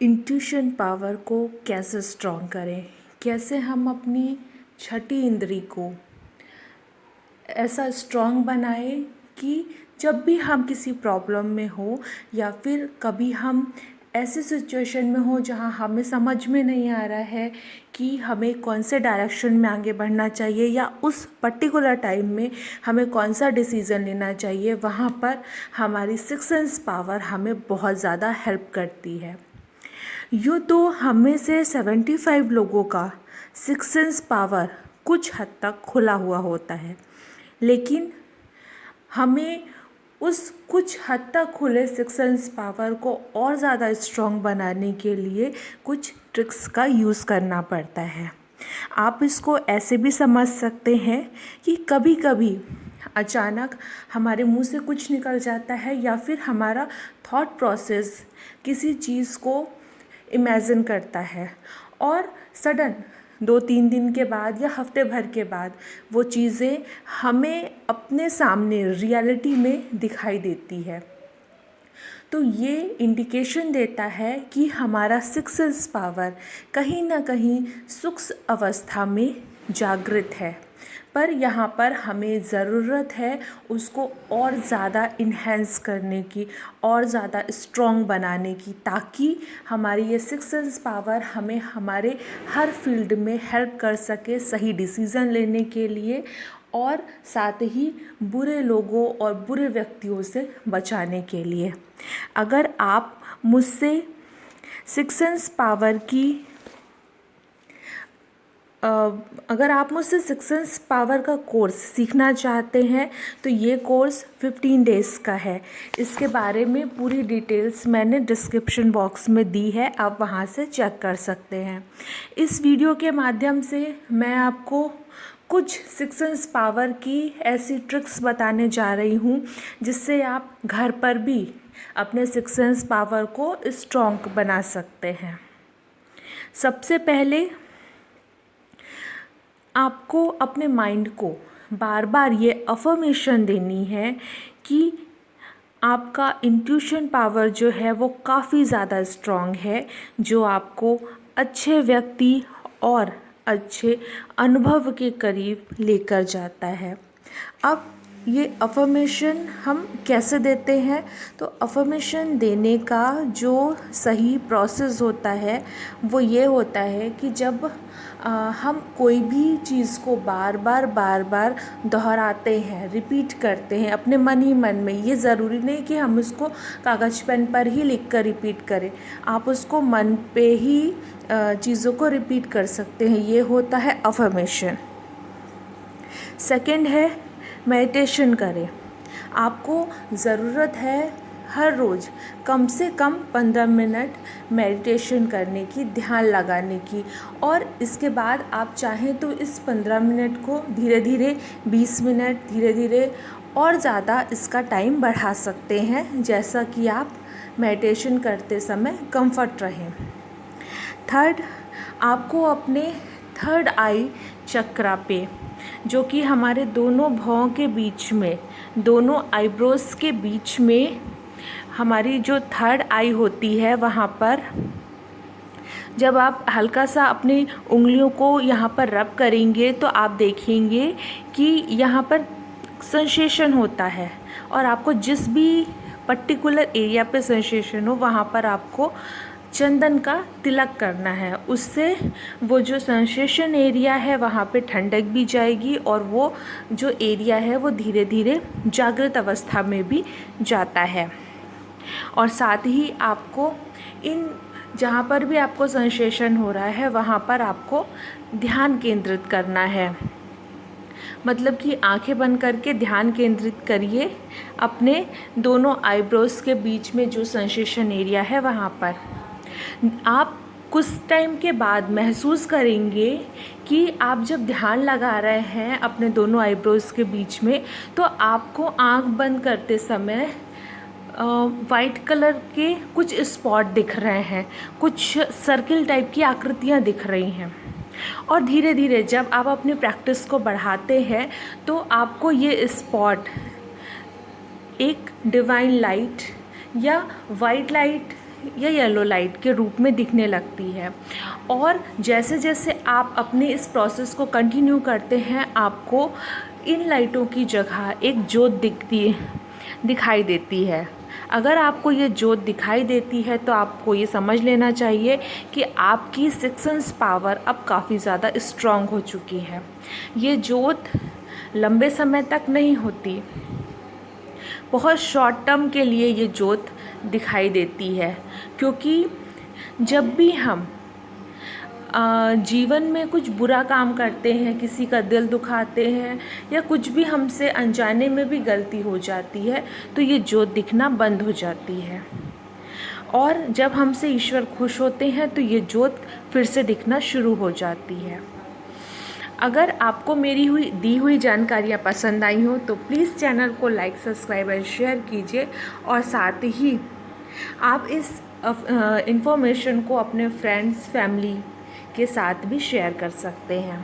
Intuition power को कैसे strong करें, कैसे हम अपनी छठी इंद्री को ऐसा स्ट्रॉन्ग बनाएं कि जब भी हम किसी प्रॉब्लम में हो या फिर कभी हम ऐसे सिचुएशन में हो जहां हमें समझ में नहीं आ रहा है कि हमें कौन से डायरेक्शन में आगे बढ़ना चाहिए या उस पर्टिकुलर टाइम में हमें कौन सा डिसीज़न लेना चाहिए, वहाँ पर हमारी सिक्स सेंस पावर हमें बहुत ज़्यादा हेल्प करती है। यूँ तो हमें से 75 लोगों का सिक्स सेंस पावर कुछ हद तक खुला हुआ होता है, लेकिन हमें उस कुछ हद तक खुले सिक्स सेंस पावर को और ज़्यादा स्ट्रॉन्ग बनाने के लिए कुछ ट्रिक्स का यूज़ करना पड़ता है। आप इसको ऐसे भी समझ सकते हैं कि कभी कभी अचानक हमारे मुंह से कुछ निकल जाता है या फिर हमारा थॉट प्रोसेस किसी चीज़ को इमेजिन करता है और सडन 2-3 दिन के बाद या हफ्ते भर के बाद वो चीज़ें हमें अपने सामने रियलिटी में दिखाई देती है। तो ये इंडिकेशन देता है कि हमारा सिक्स सेंस पावर कहीं ना कहीं सूक्ष्म अवस्था में जागृत है, पर यहाँ पर हमें ज़रूरत है उसको और ज़्यादा इन्हेंस करने की, और ज़्यादा स्ट्रॉन्ग बनाने की, ताकि हमारी ये सिक्स सेंस पावर हमें हमारे हर फील्ड में हेल्प कर सके सही डिसीज़न लेने के लिए और साथ ही बुरे लोगों और बुरे व्यक्तियों से बचाने के लिए। अगर आप मुझसे सिक्स सेंस पावर की अगर आप मुझसे सिक्स सेंस पावर का कोर्स सीखना चाहते हैं तो ये कोर्स 15 डेज़ का है। इसके बारे में पूरी डिटेल्स मैंने डिस्क्रिप्शन बॉक्स में दी है, आप वहाँ से चेक कर सकते हैं। इस वीडियो के माध्यम से मैं आपको कुछ सिक्स सेंस पावर की ऐसी ट्रिक्स बताने जा रही हूँ जिससे आप घर पर भी अपने सिक्स सेंस पावर को स्ट्रॉन्ग बना सकते हैं। सबसे पहले आपको अपने माइंड को बार बार ये अफर्मेशन देनी है कि आपका इंट्यूशन पावर जो है वो काफ़ी ज़्यादा स्ट्रॉन्ग है, जो आपको अच्छे व्यक्ति और अच्छे अनुभव के करीब लेकर जाता है। अब ये अफर्मेशन हम कैसे देते हैं? तो अफर्मेशन देने का जो सही प्रोसेस होता है वो ये होता है कि जब हम कोई भी चीज़ को बार बार दोहराते हैं, रिपीट करते हैं अपने मन ही मन में, ये ज़रूरी नहीं कि हम उसको कागज़ पेन पर ही लिख कर रिपीट करें, आप उसको मन पे ही चीज़ों को रिपीट कर सकते हैं। ये होता है अफर्मेशन। सेकंड है मेडिटेशन करें। आपको ज़रूरत है हर रोज़ कम से कम 15 मिनट मेडिटेशन करने की, ध्यान लगाने की, और इसके बाद आप चाहें तो इस 15 मिनट को धीरे धीरे 20 मिनट, धीरे धीरे और ज़्यादा इसका टाइम बढ़ा सकते हैं, जैसा कि आप मेडिटेशन करते समय कंफर्ट रहें। थर्ड, आपको अपने थर्ड आई चक्रा पे, जो कि हमारे दोनों भौं के बीच में, दोनों आईब्रोज के बीच में हमारी जो थर्ड आई होती है, वहाँ पर जब आप हल्का सा अपनी उंगलियों को यहाँ पर रब करेंगे तो आप देखेंगे कि यहाँ पर सेंसेशन होता है, और आपको जिस भी पर्टिकुलर एरिया पे सेंसेशन हो वहाँ पर आपको चंदन का तिलक करना है। उससे वो जो सेंसेशन एरिया है वहाँ पे ठंडक भी जाएगी और वो जो एरिया है वो धीरे धीरे जागृत अवस्था में भी जाता है। और साथ ही आपको इन जहाँ पर भी आपको सेंसेशन हो रहा है वहाँ पर आपको ध्यान केंद्रित करना है, मतलब कि आंखें बंद करके ध्यान केंद्रित करिए अपने दोनों आईब्रोज के बीच में जो सेंसेशन एरिया है वहाँ पर। आप कुछ टाइम के बाद महसूस करेंगे कि आप जब ध्यान लगा रहे हैं अपने दोनों आईब्रोज के बीच में, तो आपको आंख बंद करते समय वाइट कलर के कुछ स्पॉट दिख रहे हैं, कुछ सर्किल टाइप की आकृतियाँ दिख रही हैं। और धीरे धीरे जब आप अपनी प्रैक्टिस को बढ़ाते हैं तो आपको ये स्पॉट एक डिवाइन लाइट या वाइट लाइट या येलो लाइट के रूप में दिखने लगती है। और जैसे जैसे आप अपने इस प्रोसेस को कंटिन्यू करते हैं, आपको इन लाइटों की जगह एक जोत दिखाई देती है। अगर आपको ये जोत दिखाई देती है तो आपको ये समझ लेना चाहिए कि आपकी सिक्स सेंस पावर अब काफ़ी ज़्यादा स्ट्रॉन्ग हो चुकी है। ये जोत लंबे समय तक नहीं होती, बहुत शॉर्ट टर्म के लिए ये जोत दिखाई देती है। क्योंकि जब भी हम जीवन में कुछ बुरा काम करते हैं, किसी का दिल दुखाते हैं, या कुछ भी हमसे अनजाने में भी गलती हो जाती है, तो ये जोत दिखना बंद हो जाती है। और जब हमसे ईश्वर खुश होते हैं तो ये जोत फिर से दिखना शुरू हो जाती है। अगर आपको मेरी दी हुई जानकारियाँ पसंद आई हो तो प्लीज़ चैनल को लाइक, सब्सक्राइब और शेयर कीजिए। और साथ ही आप इस इन्फॉर्मेशन को अपने फ्रेंड्स, फैमिली के साथ भी शेयर कर सकते हैं।